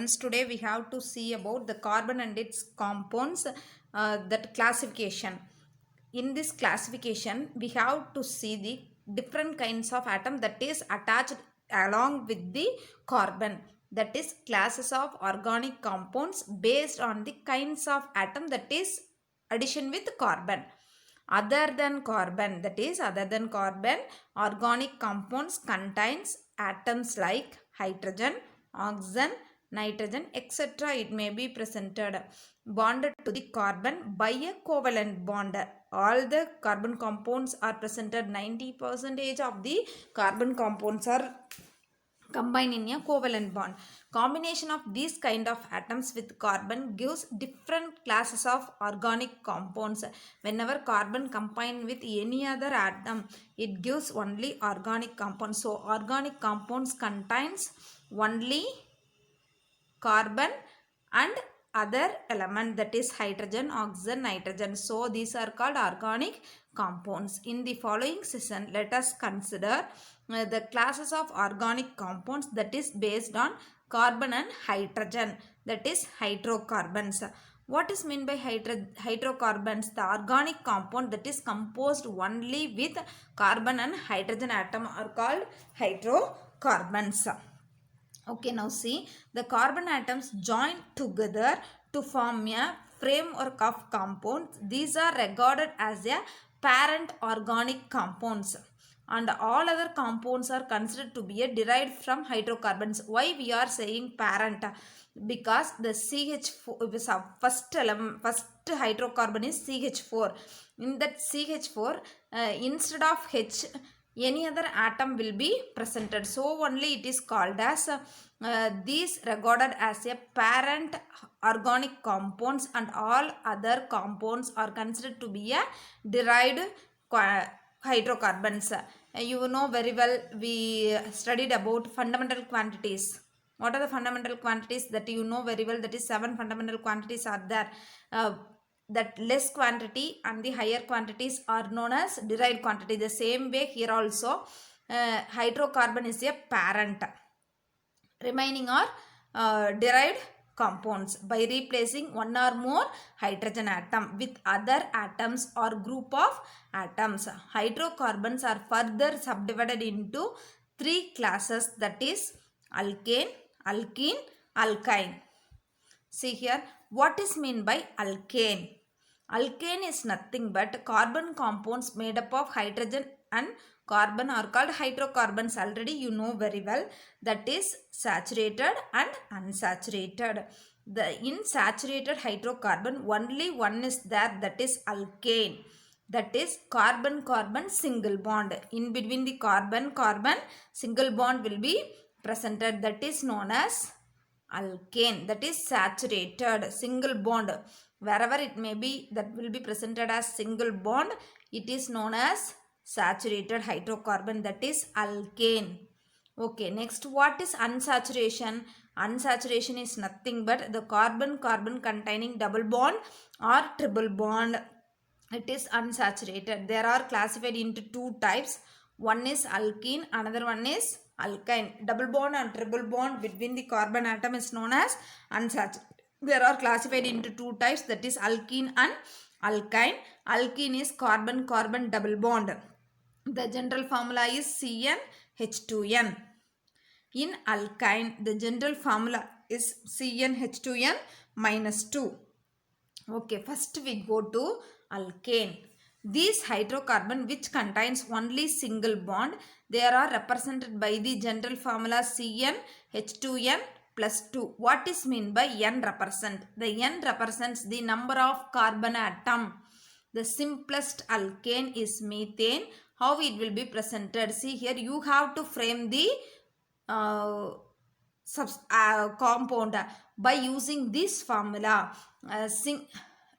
students, today we have to see about the carbon and its compounds, that classification. In this classification we have to see the different kinds of atom that is attached along with the carbon, that is classes of organic compounds based on the kinds of atom that is addition with carbon. Other than carbon, organic compounds contains atoms like hydrogen, oxygen, nitrogen, etc. It may be presented bonded to the carbon by a covalent bond. All the carbon compounds are presented, 90% of the carbon compounds are combined in a covalent bond. Combination of these kind of atoms with carbon gives different classes of organic compounds. Whenever carbon combine with any other atom, it gives only organic compounds. So organic compounds contains only carbon and other element, that is hydrogen, oxygen, nitrogen. So these are called organic compounds. In the following session, let us consider the classes of organic compounds that is based on carbon and hydrogen, that is hydrocarbons. What is meant by hydrocarbons? The organic compound that is composed only with carbon and hydrogen atom are called hydrocarbons. Okay, now see, the carbon atoms join together to form a framework of compounds. These are regarded as a parent organic compounds, and all other compounds are considered to be derived from hydrocarbons. Why we are saying parent? Because the CH4 first hydrocarbon is CH4. In that CH4, instead of H, any other atom will be presented, so only it is called as these regarded as a parent organic compounds, and all other compounds are considered to be a derived hydrocarbons. You know very well, we studied about fundamental quantities. What are the fundamental quantities that you know very well? That is 7 fundamental quantities are there. That less quantity and the higher quantities are known as derived quantity. The same way here also, hydrocarbon is a parent. Remaining are derived compounds by replacing one or more hydrogen atom with other atoms or group of atoms. Hydrocarbons are further subdivided into 3 classes, that is alkane, alkene, alkyne. See here, what is meant by alkane? Alkane is nothing but carbon compounds made up of hydrogen and carbon are called hydrocarbons. Already you know very well, that is saturated and unsaturated. In saturated hydrocarbon, only one is there, that is alkane. That is carbon-carbon single bond. In between the carbon-carbon single bond will be presented, that is known as alkane. That is saturated single bond. Wherever it may be, that will be presented as single bond. It is known as saturated hydrocarbon, that is alkane. Okay, next, what is unsaturation? Unsaturation is nothing but the carbon-carbon containing double bond or triple bond. It is unsaturated. There are classified into 2 types. One is alkene, another one is alkyne. Double bond and triple bond between the carbon atom is known as unsaturated. There are classified into 2 types, that is alkene and alkyne. Alkene is carbon-carbon double bond. The general formula is CnH2n. In alkyne, the general formula is CnH2n minus 2. Okay, first we go to alkane. These hydrocarbon which contains only single bond, they are represented by the general formula CnH2n plus 2. What is meant by N represent? The N represents the number of carbon atom. The simplest alkane is methane. How it will be presented? See here, you have to frame the compound by using this formula.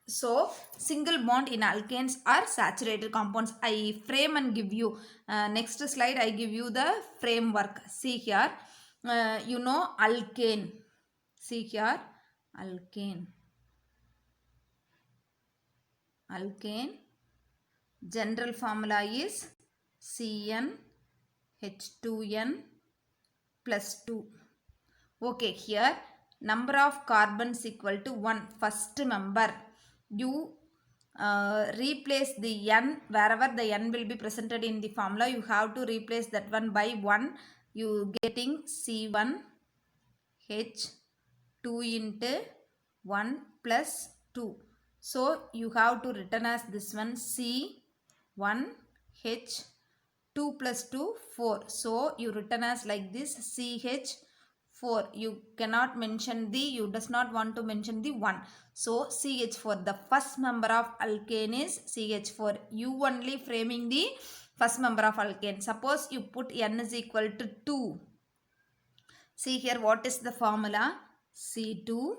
So single bond in alkanes are saturated compounds. I frame and give you. Next slide, I give you the framework. See here, you know alkane. See here, alkane. Alkane. General formula is CnH2n plus 2. Okay, here number of carbons equal to 1. First member, you replace the n wherever the n will be presented in the formula. You have to replace that one by 1. You getting C1 H2 into 1 plus 2. So you have to written as this one C1 H2 plus 2 4. So you written as like this CH4. You cannot mention the, you does not want to mention the 1. So CH4, the first member of alkane is CH4. You only framing the first member of alkane. Suppose you put N is equal to 2. See here, what is the formula? C2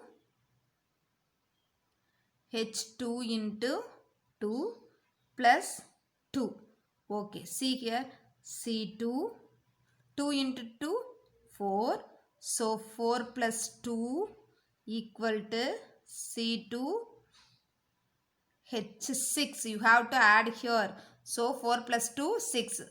H2 into 2 plus 2. Okay, see here, C2, 2 into 2, 4. So 4 plus 2 equal to C2 H6. You have to add here. So 4 plus 2, 6.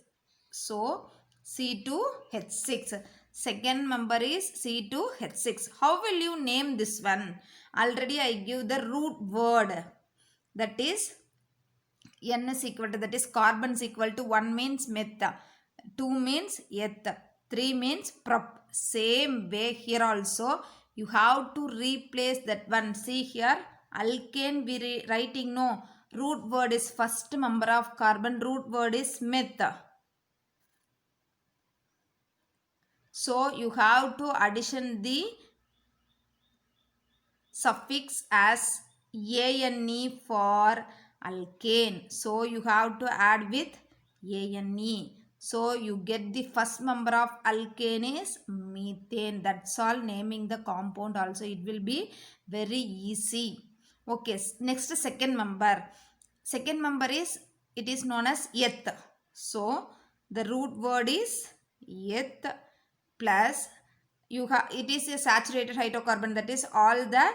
So C2H6. Second member is C2H6. How will you name this one? Already I give the root word. That is N is equal to, that is carbon is equal to 1 means meth, 2 means eth, 3 means prop. Same way here also you have to replace that one. See here, alkane we writing no. Root word is first member of carbon. Root word is meth. So you have to addition the suffix as ane for alkane. So you have to add with ane. So you get the first member of alkane is methane. That's all. Naming the compound also it will be very easy. Okay, next second member. Second member is, it is known as eth. So the root word is eth plus it is a saturated hydrocarbon, that is all the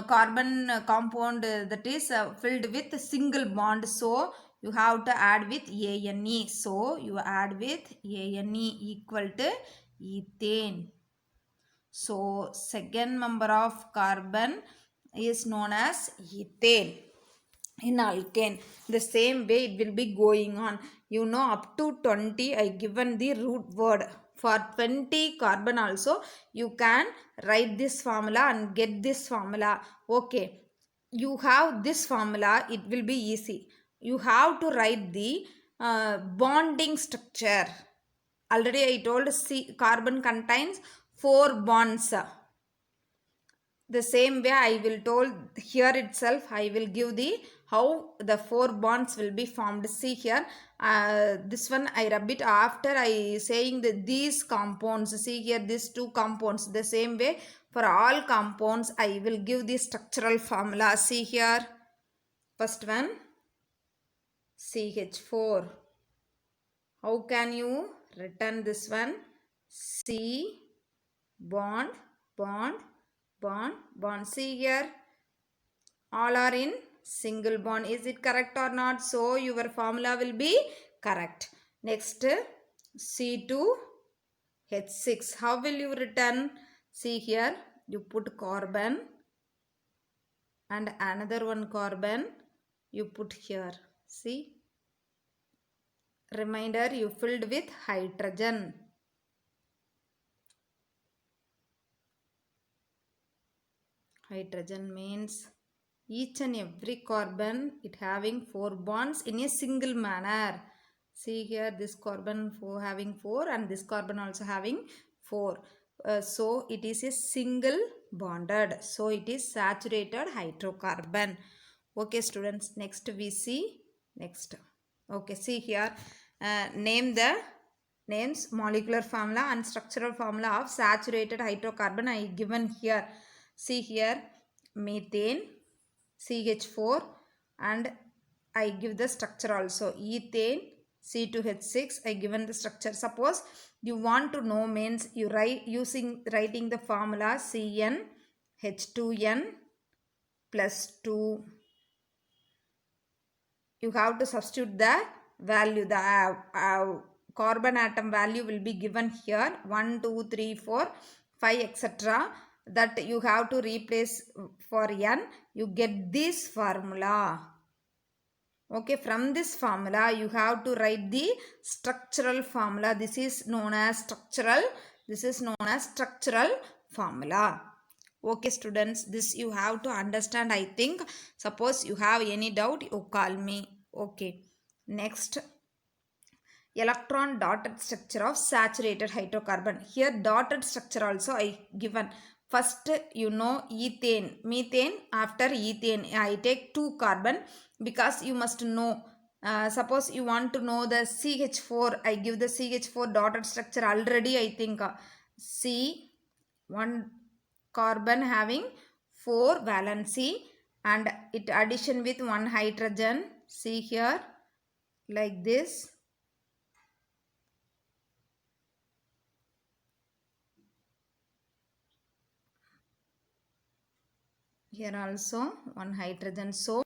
carbon compound that is filled with single bond. So you have to add with ane. So you add with ane equal to ethane. So second member of carbon is known as ethane in alkane. The same way it will be going on. You know, up to 20 I given the root word. For 20 carbon also you can write this formula and get this formula. Okay, you have this formula, it will be easy. You have to write the bonding structure. Already I told carbon contains 4 bonds. The same way I will told here itself, I will give the how the 4 bonds will be formed. See here, this one I rub it after I saying that these compounds. See here, these 2 compounds. The same way for all compounds I will give the structural formula. See here, first one CH4. How can you written this one? C bond bond bond bond. See here, all are in single bond. Is it correct or not? So your formula will be correct. Next, C2H6. How will you written? See here, you put carbon and another one carbon you put here. See, remainder you filled with hydrogen. Hydrogen means each and every carbon it having 4 bonds in a single manner. See here, this carbon having 4 and this carbon also having 4. So it is a single bonded. So it is saturated hydrocarbon. Okay students, next we see next. Okay, see here, name the names, molecular formula and structural formula of saturated hydrocarbon I given here. See here, methane, CH4, and I give the structure also. Ethane, C2H6, I given the structure. Suppose you want to know means you write writing the formula CN H2N plus 2. You have to substitute the value. The carbon atom value will be given here 1, 2, 3, 4, 5 etc. that you have to replace for n, you get this formula. Okay, from this formula you have to write the structural formula. This is known as structural formula. Okay students, this you have to understand, I think. Suppose you have any doubt, you call me. Okay, next, electron dotted structure of saturated hydrocarbon. Here dotted structure also I given. First ethane, methane, after ethane I take 2 carbon, because you must know. Suppose you want to know the CH4, I give the CH4 dotted structure already, I think. C, 1 carbon having 4 valency and it addition with 1 hydrogen. See here, like this. Here also 1 hydrogen. So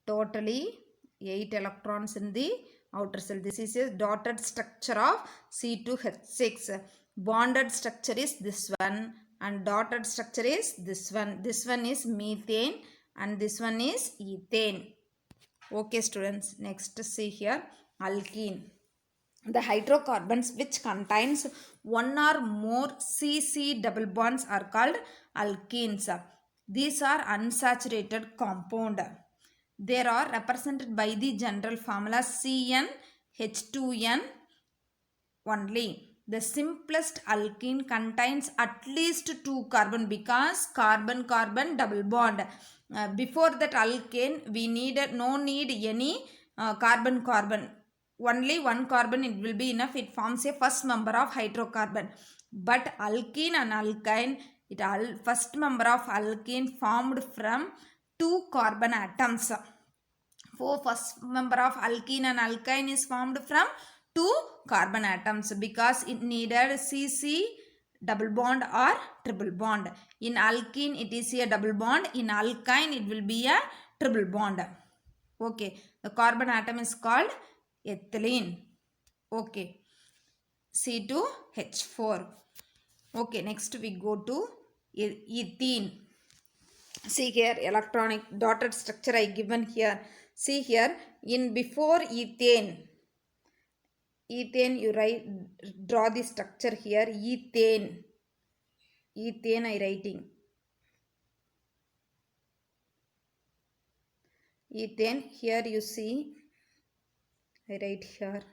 totally 8 electrons in the outer cell. This is a dotted structure of C2H6. Bonded structure is this one and dotted structure is this one. This one is methane and this one is ethane. Okay students, next see here, alkene. The hydrocarbons which contains one or more CC double bonds are called alkenes. These are unsaturated compound. They are represented by the general formula CnH2n only. The simplest alkene contains at least 2 carbon, because carbon-carbon double bond. Before that alkane, we no need any carbon-carbon. Only 1 carbon it will be enough. It forms a first member of hydrocarbon. But alkene and alkyne, first member of alkene formed from 2 carbon atoms. First member of alkene and alkyne is formed from 2 carbon atoms, because it needed CC double bond or triple bond. In alkene it is a double bond, in alkyne it will be a triple bond. Okay, the carbon atom is called ethylene. Okay, C2H4. Okay, next we go to ethene. See here, electronic dotted structure I given here. See here, in before ethane you draw the structure here. Ethane I writing. Ethane, here you see, I write here.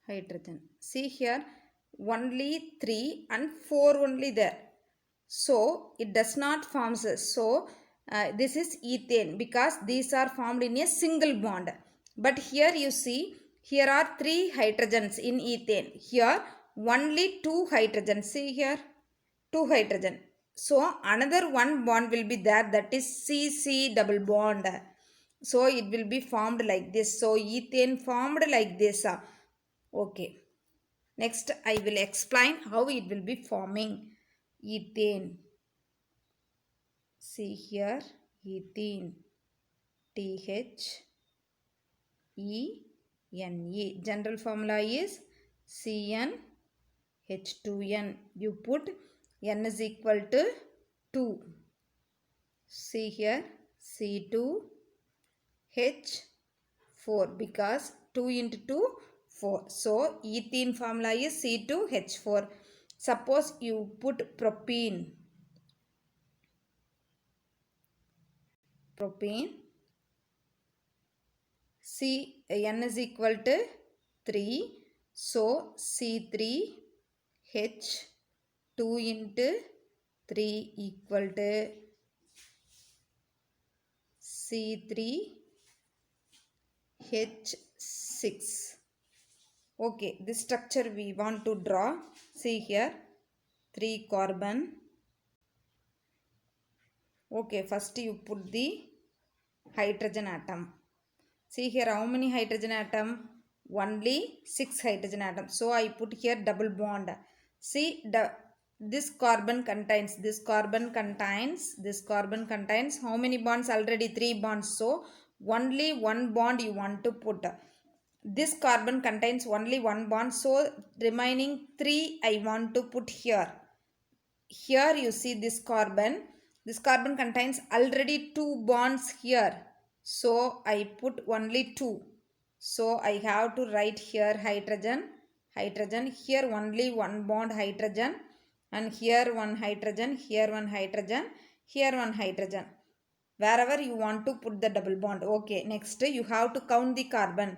Hydrogen. See here, only 3 and 4 only there. So it does not form. So this is ethane, because these are formed in a single bond. But here you see, here are 3 hydrogens in ethane. Here only 2 hydrogens. See here, 2 hydrogen. So another 1 bond will be there, that is CC double bond. So it will be formed like this. So ethane formed like this. Okay. Next I will explain how it will be forming ethane. See here, ethene, THENE. General formula is CnH2n. You put n is equal to 2. See here, C2H4, because 2 into 2, 4. So ethene formula is C2H4. Suppose you put propane, n is equal to 3. So C3H2 into 3 equal to C3H6. Okay, this structure we want to draw. See here, 3 carbon. Okay, first you put the hydrogen atom. See here, how many hydrogen atom? Only 6 hydrogen atoms. So I put here double bond. See, this carbon contains how many bonds? Already 3 bonds, so only one bond you want to put. This carbon contains only one bond, so remaining 3 I want to put here. Here you see this carbon contains already 2 bonds here, so I put only 2. So I have to write here hydrogen, here only one bond hydrogen, and here one hydrogen, here one hydrogen, here one hydrogen, wherever you want to put the double bond. Okay, next you have to count the carbon.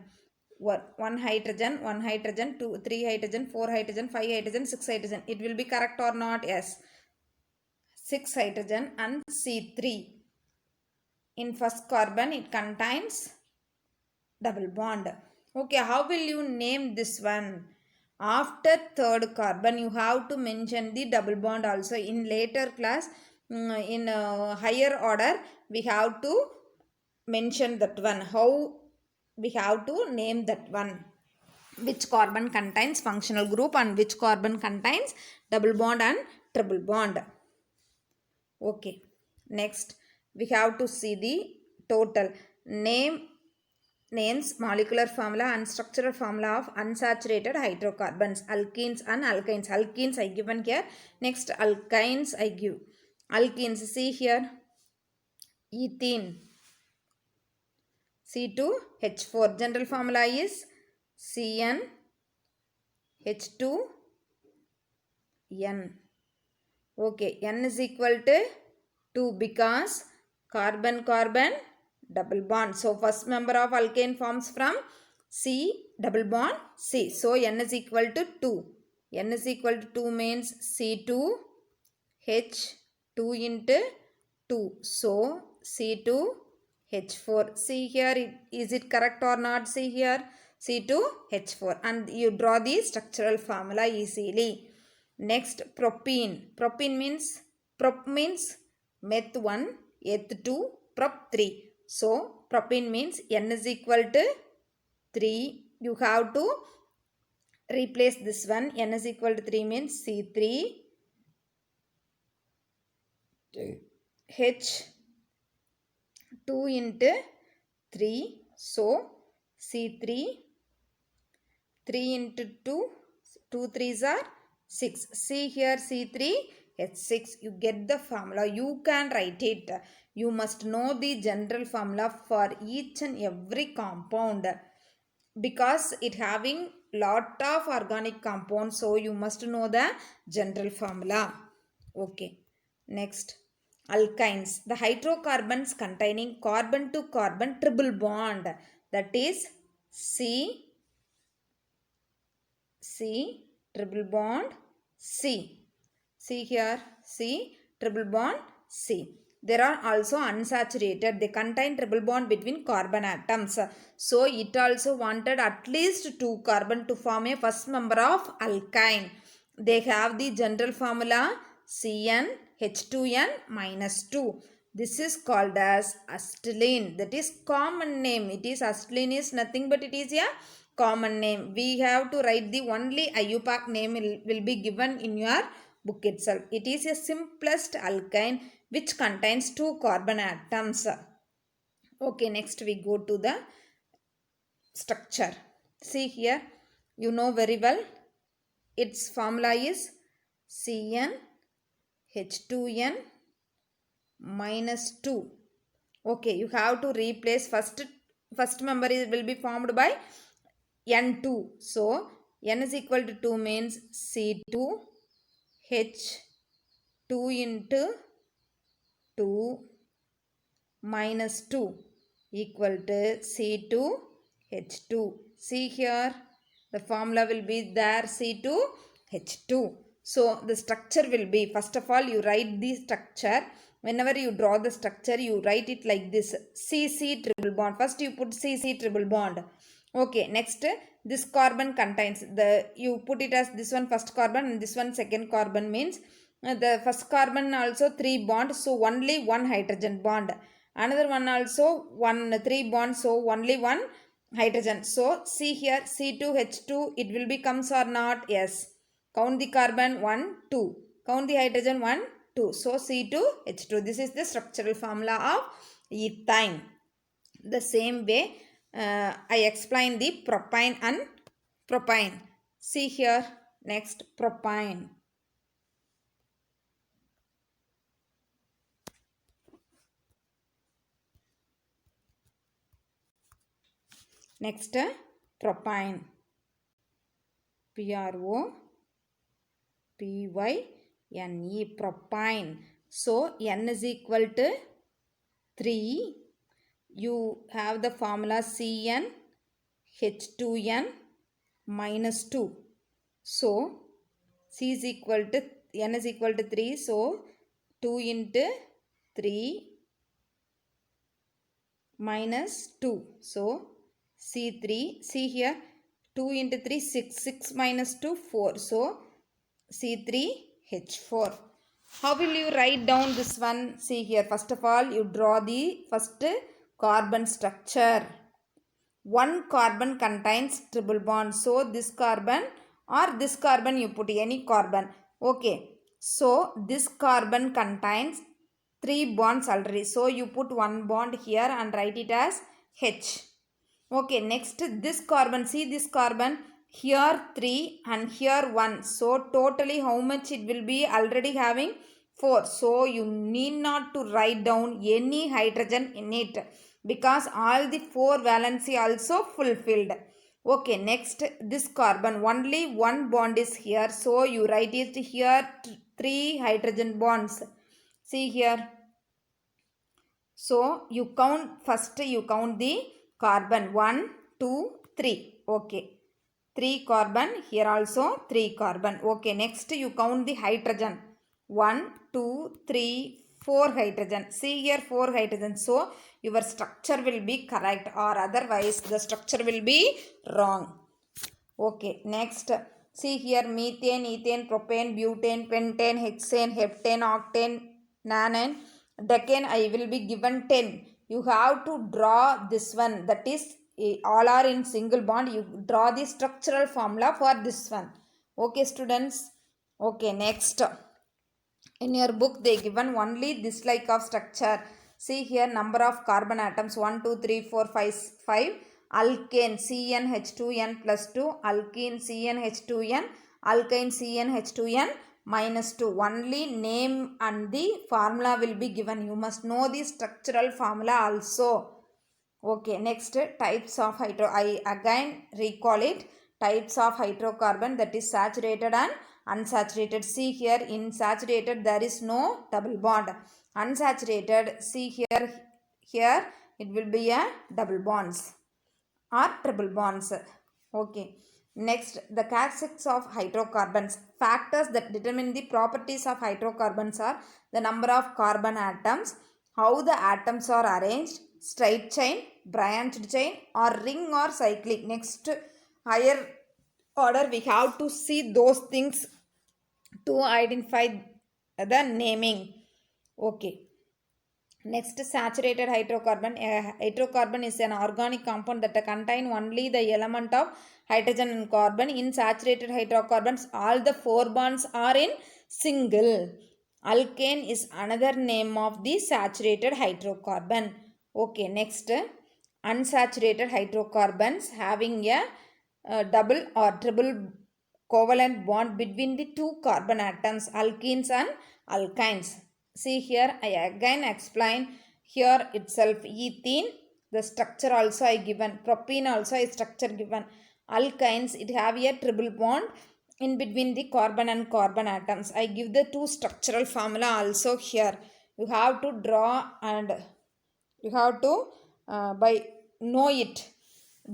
One hydrogen, one hydrogen, two, three hydrogen, four hydrogen, five hydrogen, six hydrogen. It will be correct or not? Yes, 6 hydrogen and C3. In first carbon it contains double bond. Okay, how will you name this one? After third carbon you have to mention the double bond also. In later class, in higher order, we have to mention that one, how we have to name that one, which carbon contains functional group and which carbon contains double bond and triple bond. Okay, next we have to see the total names, molecular formula and structural formula of unsaturated hydrocarbons, alkenes and alkynes. Alkenes I given here. Next alkynes I give. Alkenes, see here, ethene, C2H4. General formula is CnH2n. Okay, n is equal to 2 because carbon carbon double bond. So first member of alkane forms from C double bond C. So n is equal to 2. n is equal to 2 means C2H2 into 2. So C2H4. See here, is it correct or not? See here, C2H4. And you draw the structural formula easily. Next, propene. Propene means, prop means meth 1, eth 2, prop 3. So propene means n is equal to 3. You have to replace this one. N is equal to 3 means C3 H2 into 3. So C3 3 into 2, 2 3s are 6. See here, C3 H6. You get the formula. You can write it. You must know the general formula for each and every compound, because it having lot of organic compounds, so you must know the general formula. Okay, next, alkynes, the hydrocarbons containing carbon to carbon triple bond, that is C triple bond C. See here, C triple bond C. There are also unsaturated. They contain triple bond between carbon atoms. So it also wanted at least 2 carbon to form a first member of alkyne. They have the general formula CnH2n minus 2. This is called as acetylene. That is common name. It is acetylene is nothing but it is a common name. We have to write the only IUPAC name will be given in your book itself. It is a simplest alkyne which contains 2 carbon atoms. Okay, next we go to the structure. See here, you know very well, its formula is CnH2n minus 2. Okay, you have to replace first member will be formed by N2. So N is equal to 2 means C2H2 into 2 minus 2 equal to C2H2. See here, the formula will be there, C2H2. So the structure will be, first of all you write the structure. Whenever you draw the structure, you write it like this, CC triple bond. First you put CC triple bond. Okay, next, this carbon contains, you put it as this one first carbon and this one second carbon, means the first carbon also 3 bonds, so only one hydrogen bond. Another one also 3 bonds, so only one hydrogen. So see here, C2H2, it will be comes or not? Yes, Count the carbon 1, 2. Count the hydrogen 1, 2. So C2H2. This is the structural formula of ethane. The same way I explain the propane and propane. See here, next propane. Next propane. P-R-O-P-Y-N-E, propane. So N is equal to 3. You have the formula CnH2n minus 2. So C is equal to N is equal to 3. So 2 into 3 minus 2. So C3. See here, 2 into 3, 6. 6 minus 2, 4. So C3H4. How will you write down this one? See here, first of all, you draw the first carbon structure. One carbon contains triple bond. So this carbon or this carbon, you put any carbon. Okay. So this carbon contains 3 bonds already. So you put one bond here and write it as H. Okay, next this carbon, see this carbon, here 3 and here 1. So totally how much it will be? Already having 4. So you need not to write down any hydrogen in it because all the 4 valency also fulfilled. Okay, next this carbon, only one bond is here. So you write it here 3 hydrogen bonds. See here. So you count first, you count the carbon 1, 2, 3. Okay. 3 carbon, here also 3 carbon. Okay, next you count the hydrogen. 1, 2, 3, 4 hydrogen. See here 4 hydrogen. So your structure will be correct or otherwise the structure will be wrong. Okay, next see here methane, ethane, propane, butane, pentane, hexane, heptane, octane, nanane, decane. I will be given 10. You have to draw this one, that is all are in single bond. You draw the structural formula for this one. Okay students. Okay, next in your book they given only this like of structure. See here number of carbon atoms 1, 2, 3, 4, 5, 5. Alkane CnH2n plus 2, alkene CnH2n, alkyne CnH2n minus 2. Only name and the formula will be given. You must know the structural formula also. Okay, next types of I again recall it. Types of hydrocarbon, that is saturated and unsaturated. See here, in saturated there is no double bond. Unsaturated, see here it will be a double bonds or triple bonds. Okay. Next, the characteristics of hydrocarbons. Factors that determine the properties of hydrocarbons are the number of carbon atoms, how the atoms are arranged, straight chain, branched chain, or ring or cyclic. Next, higher order we have to see those things to identify the naming. Okay. Next, saturated hydrocarbon. A hydrocarbon is an organic compound that contain only the element of hydrogen and carbon. In saturated hydrocarbons, all the 4 bonds are in single. Alkane is another name of the saturated hydrocarbon. Okay, next, unsaturated hydrocarbons having a double or triple covalent bond between the 2 carbon atoms, alkenes and alkynes. See here, I again explain here itself. Ethene, the structure also I given. Propene also is structure given. Alkynes, it have a triple bond in between the carbon and carbon atoms. I give the 2 structural formula also here. You have to draw and you have to know it.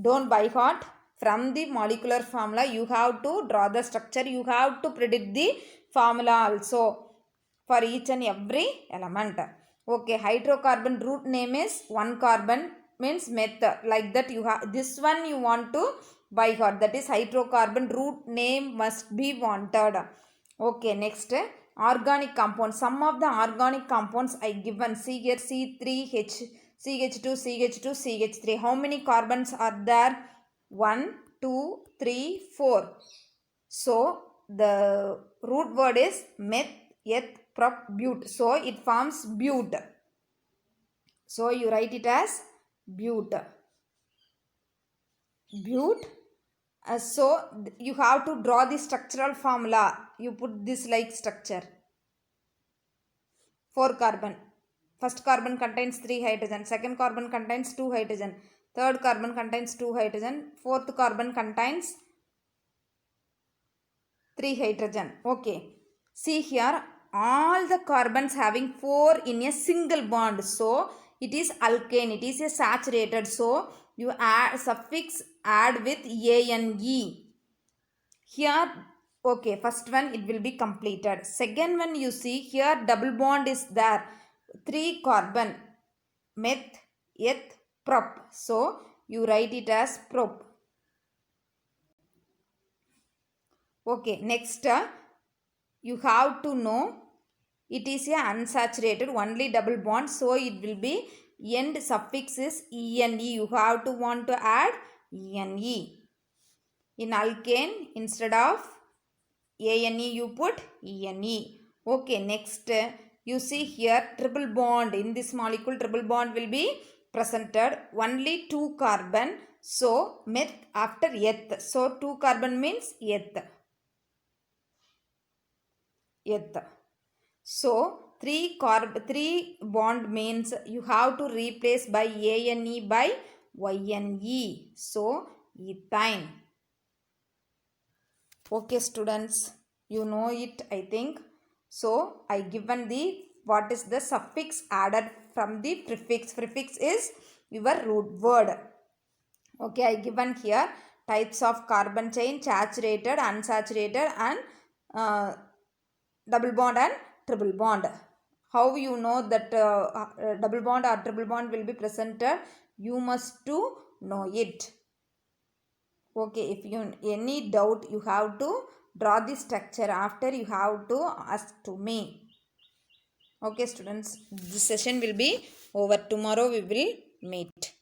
Don't by heart. From the molecular formula, you have to draw the structure. You have to predict the formula also for each and every element. Okay, hydrocarbon root name is 1 carbon means method. Like that you have this one you want to by heart. That is hydrocarbon root name must be wanted. Okay, next organic compounds. Some of the organic compounds I given. See here C3H, CH2, CH2, CH3. How many carbons are there? 1, 2, 3, 4. So the root word is meth, eth, prop, but. So it forms but. So you write it as but. But. So you have to draw the structural formula. You put this like structure. 4 carbon. First carbon contains 3 hydrogen. Second carbon contains 2 hydrogen. Third carbon contains 2 hydrogen. Fourth carbon contains 3 hydrogen. Okay. See here, all the carbons having 4 in a single bond. So it is alkane. It is a saturated. So you add suffix add with ane. Here, okay, first one it will be completed. Second one, you see here double bond is there. 3 carbon, meth, eth, prop. So you write it as prop. Okay, next you have to know it is a unsaturated only double bond. So it will be end suffix is ene. You have to want to add ene. In alkane, instead of ane you put ene. Okay, next you see here triple bond. In this molecule triple bond will be presented. Only 2 carbon. So meth after eth. So 2 carbon means eth. So 3 bond means you have to replace by ane by yne. So ethyne. Okay students, you know it I think. So I given the what is the suffix added from the prefix. Prefix is your root word. Okay, I given here types of carbon chain: saturated, unsaturated, and double bond and triple bond. How you know that double bond or triple bond will be presented? You must to know it. Okay, if you any doubt, you have to draw the structure. After you have to ask to me. Okay students, this session will be over. Tomorrow we will meet.